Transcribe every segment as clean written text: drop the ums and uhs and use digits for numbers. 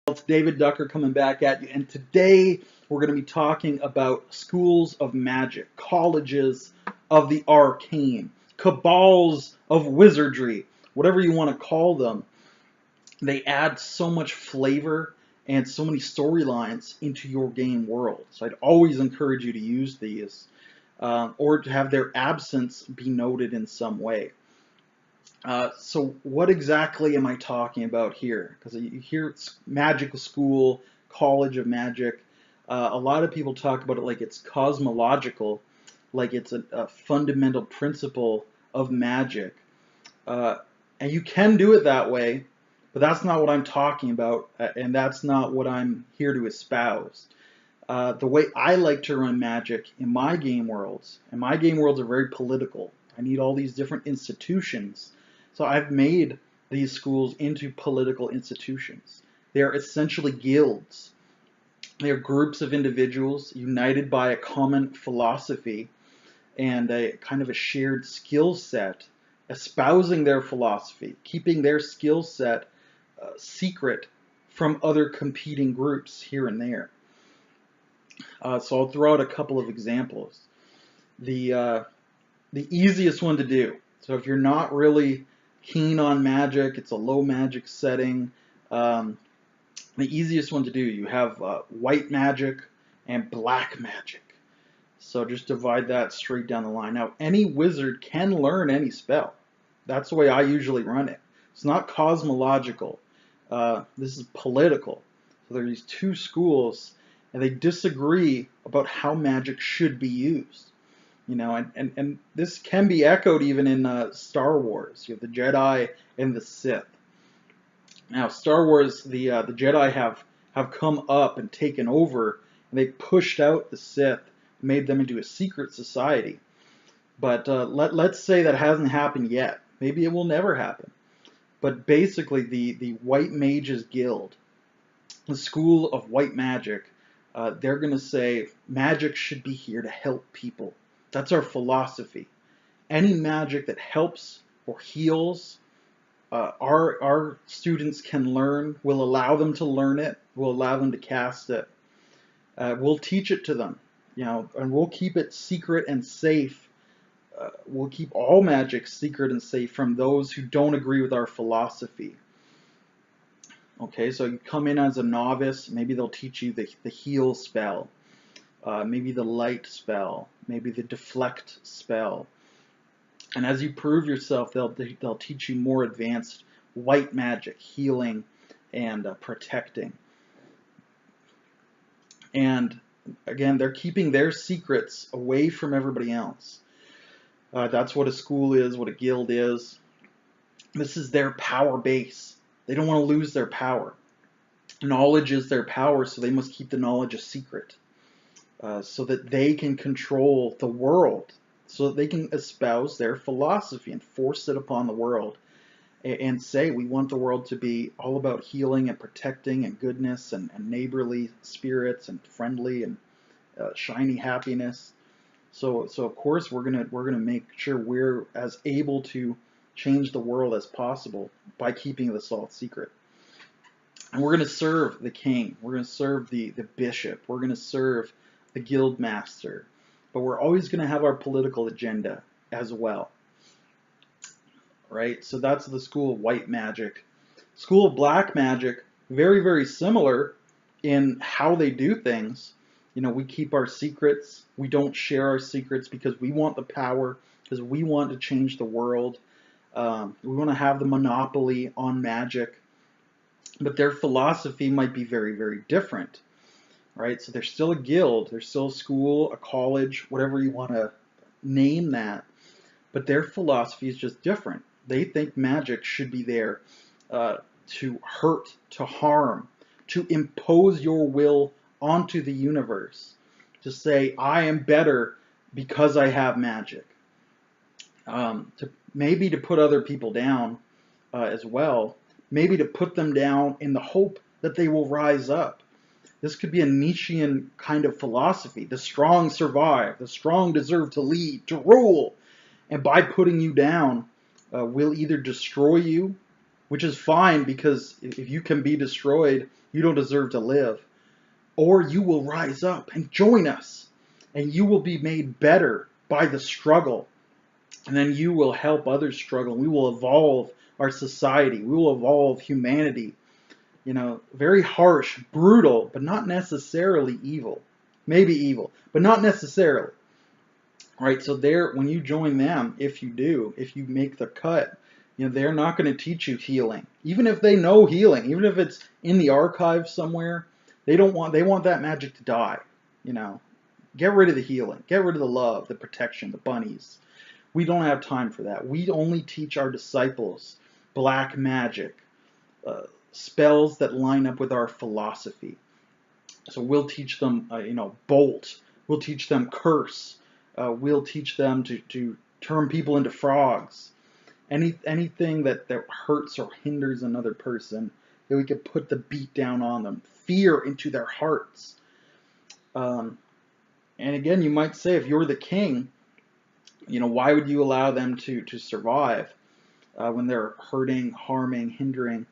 It's David Ducker coming back at you, and today we're going to be talking about schools of magic, colleges of the arcane, cabals of wizardry, whatever you want to call them. They add so much flavor and so many storylines into your game world. So I'd always encourage you to use these, or to have their absence be noted in some way. So what exactly am I talking about here? Because you hear it's magical school, college of magic. A lot of people talk about it like it's cosmological, like it's a fundamental principle of magic. Uh, and you can do it that way, but that's not what I'm talking about, and that's not what I'm here to espouse. The way I like to run magic in my game worlds, and my game worlds are very political. I need all these different institutions. So I've made these schools into political institutions. They're essentially guilds. They're groups of individuals united by a common philosophy and a kind of a shared skill set, espousing their philosophy, keeping their skill set secret from other competing groups here and there. So I'll throw out a couple of examples. The easiest one to do. So if you're not really keen on magic, it's a low magic setting. The easiest one to do, you have white magic and black magic. So just divide that straight down the line. Now, any wizard can learn any spell. That's the way I usually run it. It's not cosmological. This is political. So there are these two schools, and they disagree about how magic should be used. And this can be echoed even in Star Wars. You have the Jedi and the Sith. Now, Star Wars, the Jedi have come up and taken over, and they pushed out the Sith, made them into a secret society. But let's say that hasn't happened yet. Maybe it will never happen. But basically, the White Mages Guild, the School of White Magic, they're going to say magic should be here to help people. That's our philosophy. Any magic that helps or heals, our students can learn. We'll allow them to learn it. We'll allow them to cast it. We'll teach it to them, and we'll keep it secret and safe. We'll keep all magic secret and safe from those who don't agree with our philosophy. Okay, so you come in as a novice, maybe they'll teach you the heal spell, maybe the light spell, maybe the deflect spell. And as you prove yourself, they'll teach you more advanced white magic, healing, and protecting. And again, they're keeping their secrets away from everybody else. That's what a school is, what a guild is. This is their power base. They don't want to lose their power. Knowledge is their power, so they must keep the knowledge a secret, so that they can control the world, so that they can espouse their philosophy and force it upon the world, and say we want the world to be all about healing and protecting and goodness and neighborly spirits and friendly and shiny happiness. So of course we're gonna make sure we're as able to change the world as possible by keeping this all secret. And we're going to serve the king. We're going to serve the bishop. We're going to serve the guild master. But we're always going to have our political agenda as well. Right? So that's the school of white magic. School of black magic, very, very similar in how they do things. We keep our secrets. We don't share our secrets because we want the power, because we want to change the world. We want to have the monopoly on magic, but their philosophy might be very, very different, right? So they're still a guild, they're still a school, a college, whatever you want to name that, but their philosophy is just different. They think magic should be there to hurt, to harm, to impose your will onto the universe, to say, I am better because I have magic. Maybe to put other people down as well, maybe to put them down in the hope that they will rise up. This could be a Nietzschean kind of philosophy. The strong survive, the strong deserve to lead, to rule, and by putting you down, we'll either destroy you, which is fine because if you can be destroyed, you don't deserve to live. Or you will rise up and join us, and you will be made better by the struggle, and then you will help others struggle. We will evolve our society. We will evolve humanity. Very harsh, brutal, but not necessarily evil. Maybe evil, but not necessarily. Right? So when you join them, if you make the cut, they're not going to teach you healing. Even if they know healing, even if it's in the archive somewhere, they want that magic to die. Get rid of the healing, get rid of the love, the protection, the bunnies. We don't have time for that. We only teach our disciples black magic, spells that line up with our philosophy. So we'll teach them, bolt. We'll teach them curse. We'll teach them to turn people into frogs. Anything that hurts or hinders another person, that we could put the beat down on them, fear into their hearts. And again, you might say, if you're the king, why would you allow them to survive when they're hurting, harming, hindering?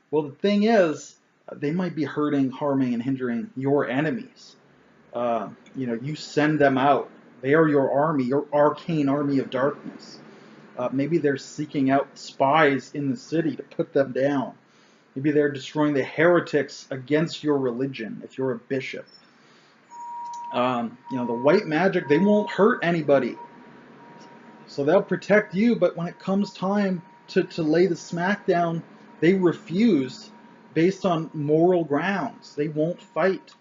Well, the thing is, they might be hurting, harming, and hindering your enemies. You send them out. They are your army, your arcane army of darkness. Maybe they're seeking out spies in the city to put them down. Maybe they're destroying the heretics against your religion if you're a bishop. The white magic, they won't hurt anybody. So they'll protect you, but when it comes time to lay the smack down, they refuse based on moral grounds. They won't fight.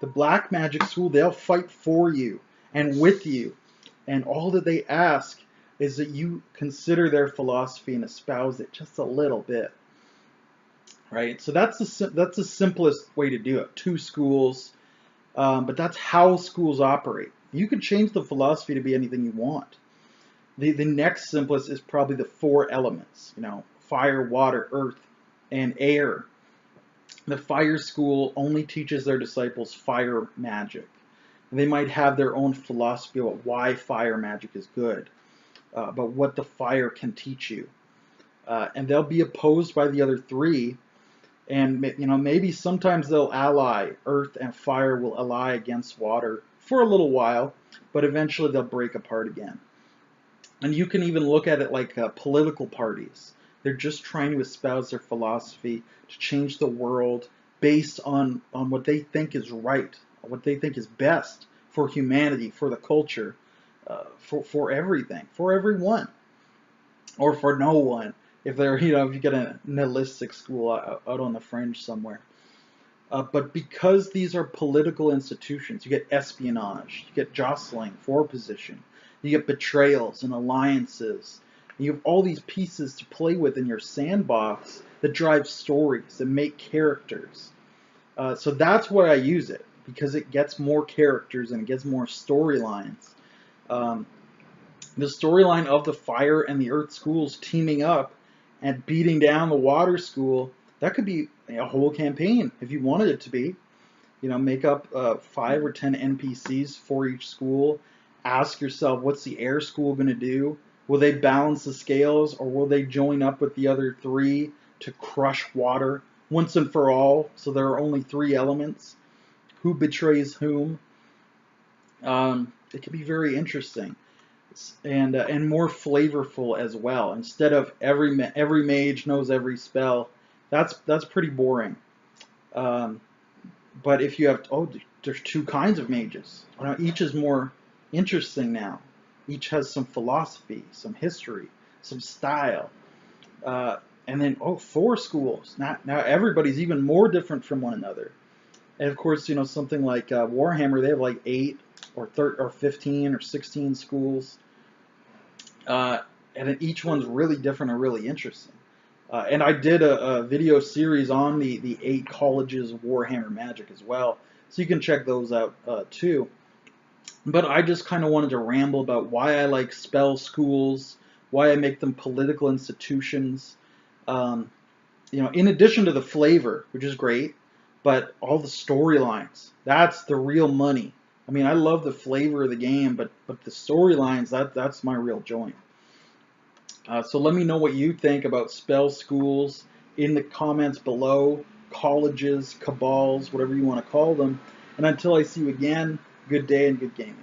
The black magic school, they'll fight for you and with you. And all that they ask is that you consider their philosophy and espouse it just a little bit. Right? So that's the simplest way to do it. 2 schools. But that's how schools operate. You can change the philosophy to be anything you want. The next simplest is probably the 4 elements. Fire, water, earth, and air. The fire school only teaches their disciples fire magic. They might have their own philosophy about why fire magic is good, but what the fire can teach you. And they'll be opposed by the other 3. And maybe sometimes they'll ally. Earth and fire will ally against water for a little while, but eventually they'll break apart again. And you can even look at it like political parties. They're just trying to espouse their philosophy to change the world based on what they think is right, what they think is best for humanity, for the culture, for everything, for everyone, or for no one. If they're, if you get a nihilistic school out on the fringe somewhere. But because these are political institutions, you get espionage, you get jostling for position, you get betrayals and alliances. You have all these pieces to play with in your sandbox that drive stories, that make characters. So that's why I use it, because it gets more characters and it gets more storylines. The storyline of the fire and the earth schools teaming up and beating down the water school, that could be a whole campaign if you wanted it to be. Make up 5 or 10 NPCs for each school. Ask yourself, what's the air school going to do? Will they balance the scales, or will they join up with the other 3 to crush water once and for all? So there are only 3 elements. Who betrays whom? It could be very interesting. And more flavorful as well. Instead of every mage knows every spell, that's pretty boring. But if you have there's 2 kinds of mages. Each is more interesting now. Each has some philosophy, some history, some style, and then 4 schools. Now everybody's even more different from one another. And of course, something like Warhammer, they have like 8 or 15 or 16 schools. And then each one's really different and really interesting. And I did a video series on the 8 colleges of Warhammer Magic as well, so you can check those out too. But I just kind of wanted to ramble about why I like spell schools, why I make them political institutions. In addition to the flavor, which is great, but all the storylines, that's the real money. I love the flavor of the game, but the storylines, that's my real joint. So let me know what you think about spell schools in the comments below, colleges, cabals, whatever you want to call them. And until I see you again, good day and good gaming.